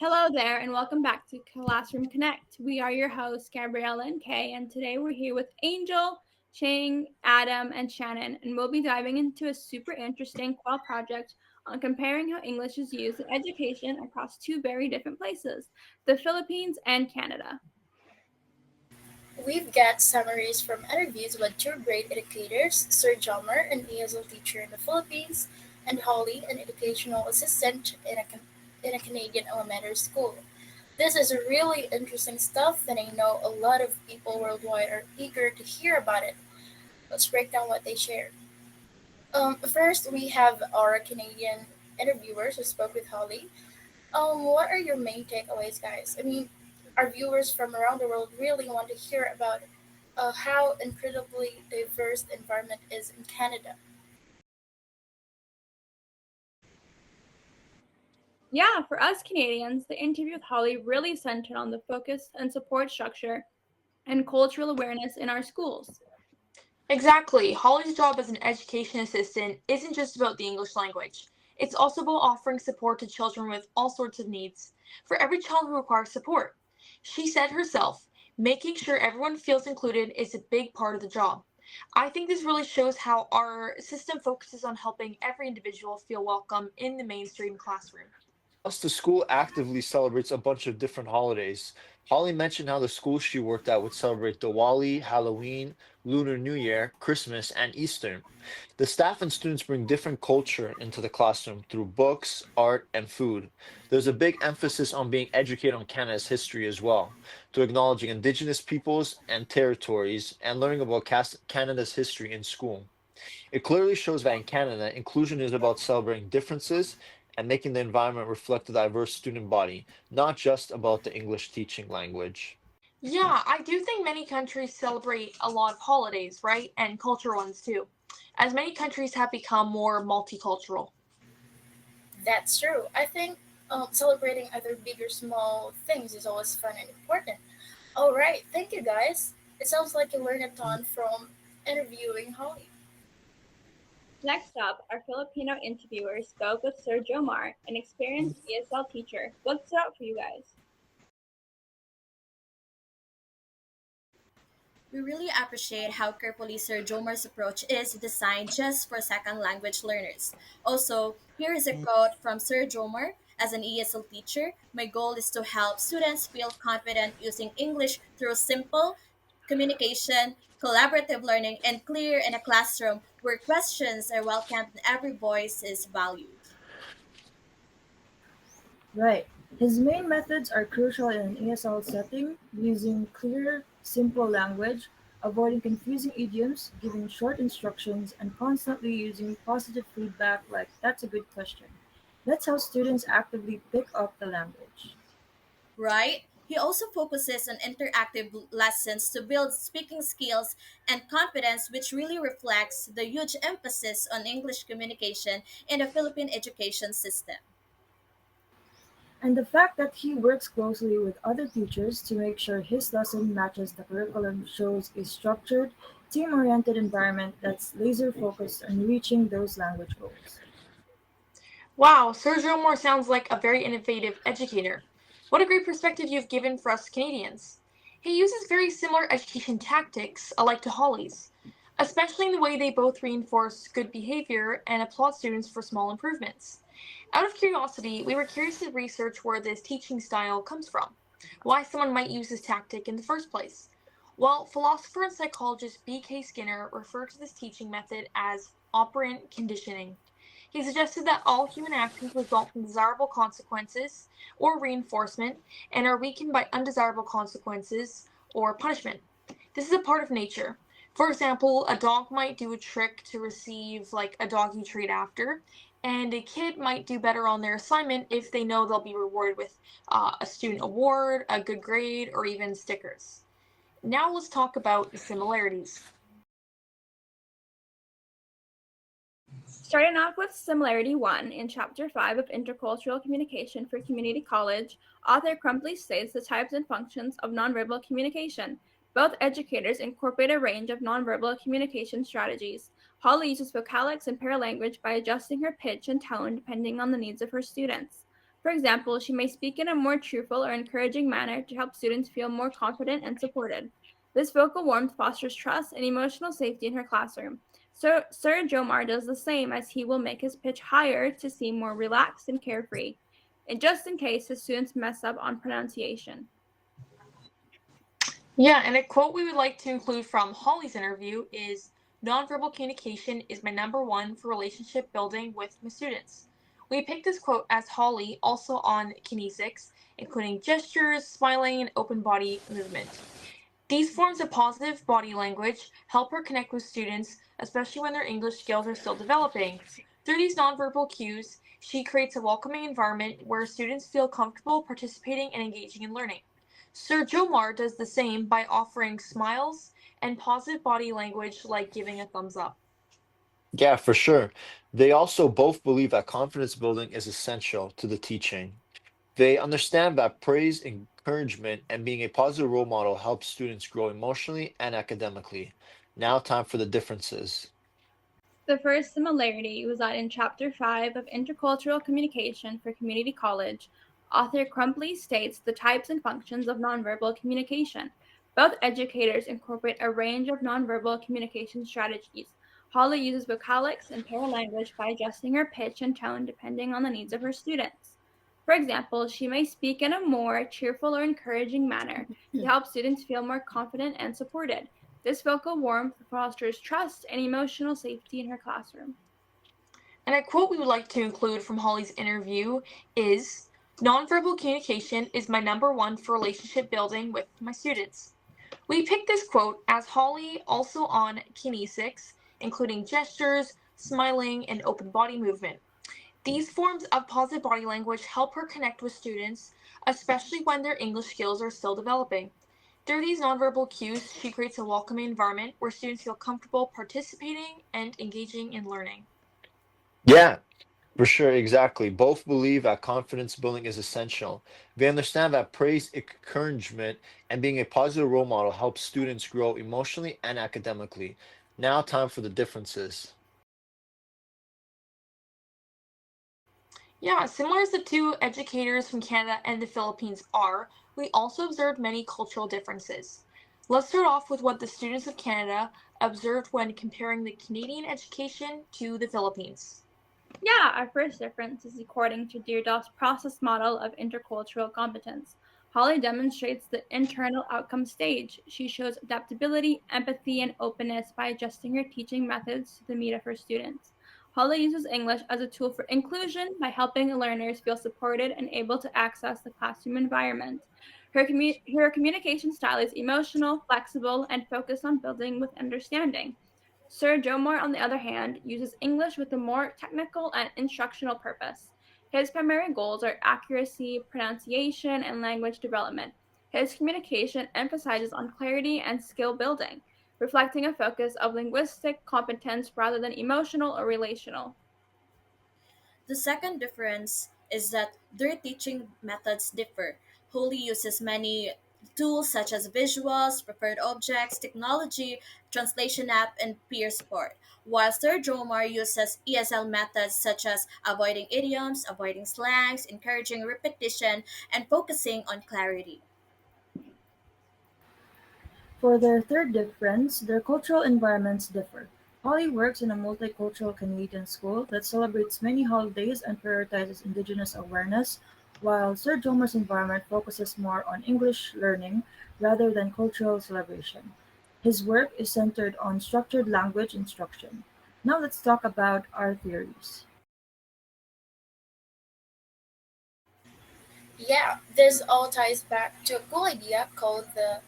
Hello there, and welcome back to Classroom Connect. We are your hosts, Gabriella and Kay, and today we're here with Angel, Chang, Adam, and Shannon, and we'll be diving into a super interesting qual project on comparing how English is used in education across two very different places, the Philippines and Canada. We've got summaries from interviews with two great educators, Sir Jomer, an ESL teacher in the Philippines, and Holly, an educational assistant in a Canadian elementary school. This is really interesting stuff, and I know a lot of people worldwide are eager to hear about it. Let's break down what they shared. First, we have our Canadian interviewers who spoke with Holly. What are your main takeaways, guys? I mean, our viewers from around the world really want to hear about how incredibly diverse the environment is in Canada. Yeah, for us Canadians, the interview with Holly really centered on the focus and support structure and cultural awareness in our schools. Exactly. Holly's job as an education assistant isn't just about the English language. It's also about offering support to children with all sorts of needs. For every child who requires support. She said herself, making sure everyone feels included is a big part of the job. I think this really shows how our system focuses on helping every individual feel welcome in the mainstream classroom. Plus, the school actively celebrates a bunch of different holidays. Holly mentioned how the school she worked at would celebrate Diwali, Halloween, Lunar New Year, Christmas, and Easter. The staff and students bring different culture into the classroom through books, art, and food. There's a big emphasis on being educated on Canada's history as well, to acknowledging Indigenous peoples and territories and learning about Canada's history in school. It clearly shows that in Canada, inclusion is about celebrating differences and making the environment reflect a diverse student body, not just about the English teaching language. Yeah, I do think many countries celebrate a lot of holidays, right? And cultural ones too, as many countries have become more multicultural. That's true. I think celebrating either big or small things is always fun and important. All right, thank you guys. It sounds like you learned a ton from interviewing Holly. Next up, our Filipino interviewer spoke with Sir Jomar, an experienced ESL teacher. What stood out for you guys? We really appreciate how carefully Sir Jomar's approach is designed just for second language learners. Also, here is a quote from Sir Jomar. As an ESL teacher, my goal is to help students feel confident using English through simple communication, collaborative learning, and clear in a classroom where questions are welcomed and every voice is valued. Right. His main methods are crucial in an ESL setting, using clear, simple language, avoiding confusing idioms, giving short instructions, and constantly using positive feedback like "that's a good question." That's how students actively pick up the language. Right? He also focuses on interactive lessons to build speaking skills and confidence, which really reflects the huge emphasis on English communication in the Philippine education system. And the fact that he works closely with other teachers to make sure his lesson matches the curriculum shows a structured, team oriented environment that's laser focused on reaching those language goals. Wow, Sergio Moore sounds like a very innovative educator. What a great perspective you've given for us Canadians. He uses very similar education tactics alike to Holly's, especially in the way they both reinforce good behavior and applaud students for small improvements. Out of curiosity, we were curious to research where this teaching style comes from, why someone might use this tactic in the first place. Well, philosopher and psychologist B.K. Skinner referred to this teaching method as operant conditioning. He suggested that all human actions result from desirable consequences or reinforcement and are weakened by undesirable consequences or punishment. This is a part of nature. For example, a dog might do a trick to receive like a doggy treat after, and a kid might do better on their assignment if they know they'll be rewarded with a student award, a good grade, or even stickers. Now let's talk about the similarities. Starting off with Similarity 1 in Chapter 5 of Intercultural Communication for Community College, author Crumpley states the types and functions of nonverbal communication. Both educators incorporate a range of nonverbal communication strategies. Holly uses vocalics and paralanguage by adjusting her pitch and tone depending on the needs of her students. For example, she may speak in a more cheerful or encouraging manner to help students feel more confident and supported. This vocal warmth fosters trust and emotional safety in her classroom. So Sir Jomar does the same, as he will make his pitch higher to seem more relaxed and carefree, and just in case his students mess up on pronunciation. Yeah, and a quote we would like to include from Holly's interview is nonverbal communication is my number one for relationship building with my students. We picked this quote as Holly, also on kinesics, including gestures, smiling, and open body movement. These forms of positive body language help her connect with students, especially when their English skills are still developing. Through these nonverbal cues, she creates a welcoming environment where students feel comfortable participating and engaging in learning. Sir Jomar does the same by offering smiles and positive body language like giving a thumbs up. Yeah, for sure. They also both believe that confidence building is essential to the teaching. They understand that praise, encouragement, and being a positive role model helps students grow emotionally and academically. Now, time for the differences. The first similarity was that in Chapter 5 of Intercultural Communication for Community College, author Crumpley states the types and functions of nonverbal communication. Both educators incorporate a range of nonverbal communication strategies. Holly uses vocalics and paralanguage by adjusting her pitch and tone depending on the needs of her students. For example, she may speak in a more cheerful or encouraging manner to help students feel more confident and supported. This vocal warmth fosters trust and emotional safety in her classroom. And a quote we would like to include from Holly's interview is nonverbal communication is my number one for relationship building with my students. We picked this quote as Holly, also on kinesics, including gestures, smiling, and open body movement. These forms of positive body language help her connect with students, especially when their English skills are still developing. Through these nonverbal cues, she creates a welcoming environment where students feel comfortable participating and engaging in learning. Yeah, for sure, exactly. Both believe that confidence building is essential. They understand that praise, encouragement, and being a positive role model helps students grow emotionally and academically. Now, time for the differences. Yeah, similar as the two educators from Canada and the Philippines are, we also observed many cultural differences. Let's start off with what the students of Canada observed when comparing the Canadian education to the Philippines. Yeah, our first difference is according to Deardoff's process model of intercultural competence. Holly demonstrates the internal outcome stage. She shows adaptability, empathy, and openness by adjusting her teaching methods to the need of her students. Holly uses English as a tool for inclusion by helping learners feel supported and able to access the classroom environment. Her communication style is emotional, flexible, and focused on building with understanding. Sir Jomar, on the other hand, uses English with a more technical and instructional purpose. His primary goals are accuracy, pronunciation, and language development. His communication emphasizes on clarity and skill building, reflecting a focus of linguistic competence rather than emotional or relational. The second difference is that their teaching methods differ. Holy uses many tools such as visuals, preferred objects, technology, translation app, and peer support, while Sir Jomar uses ESL methods such as avoiding idioms, avoiding slangs, encouraging repetition, and focusing on clarity. For their third difference, their cultural environments differ. Holly works in a multicultural Canadian school that celebrates many holidays and prioritizes Indigenous awareness, while Sir Jomer's environment focuses more on English learning rather than cultural celebration. His work is centered on structured language instruction. Now let's talk about our theories. Yeah, this all ties back to a cool idea called the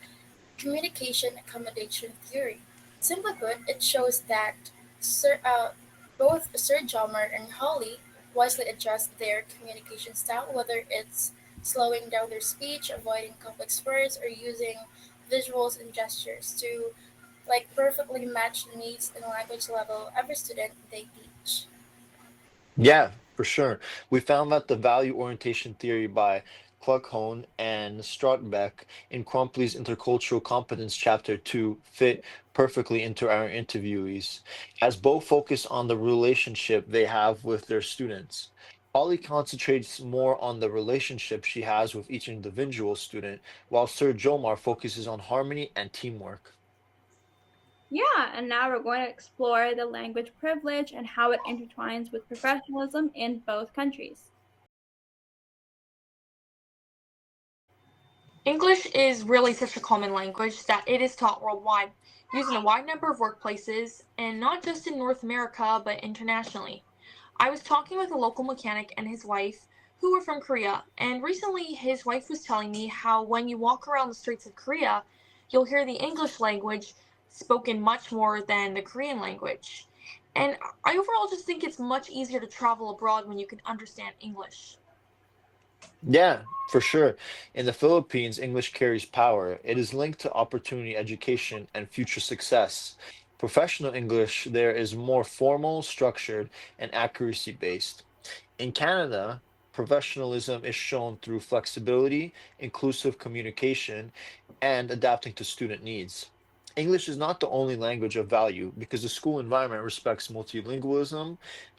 communication accommodation theory. Simply put, it shows that both Sir Jomer and Holly wisely adjust their communication style, whether it's slowing down their speech, avoiding complex words, or using visuals and gestures to perfectly match the needs and language level of every student they teach. Yeah, for sure. We found that the value orientation theory by Kluckhohn and Strotbeck in Crumpley's Intercultural Competence Chapter 2 fit perfectly into our interviewees, as both focus on the relationship they have with their students. Holly concentrates more on the relationship she has with each individual student, while Sir Jomar focuses on harmony and teamwork. Yeah, and now we're going to explore the language privilege and how it intertwines with professionalism in both countries. English is really such a common language that it is taught worldwide, used in a wide number of workplaces, and not just in North America, but internationally. I was talking with a local mechanic and his wife who were from Korea, and recently his wife was telling me how when you walk around the streets of Korea, you'll hear the English language spoken much more than the Korean language. And I overall just think it's much easier to travel abroad when you can understand English. Yeah, for sure. In the Philippines, English carries power. It is linked to opportunity, education, and future success. Professional English there is more formal, structured, and accuracy based. In Canada, professionalism is shown through flexibility, inclusive communication, and adapting to student needs. English is not the only language of value because the school environment respects multilingualism.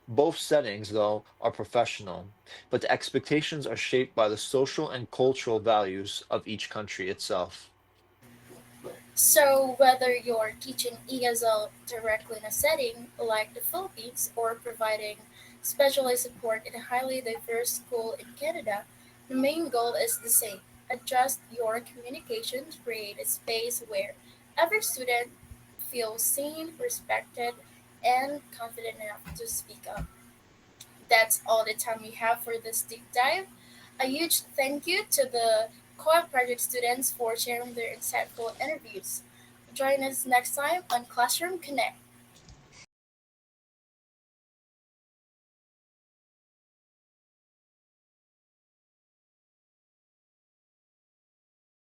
Both settings, though, are professional, but the expectations are shaped by the social and cultural values of each country itself. So, whether you're teaching ESL directly in a setting like the Philippines or providing specialized support in a highly diverse school in Canada, the main goal is the same: adjust your communication to create a space where every student feels seen, respected, and confident enough to speak up. That's all the time we have for this deep dive. A huge thank you to the co-op project students for sharing their insightful interviews. Join us next time on Classroom Connect.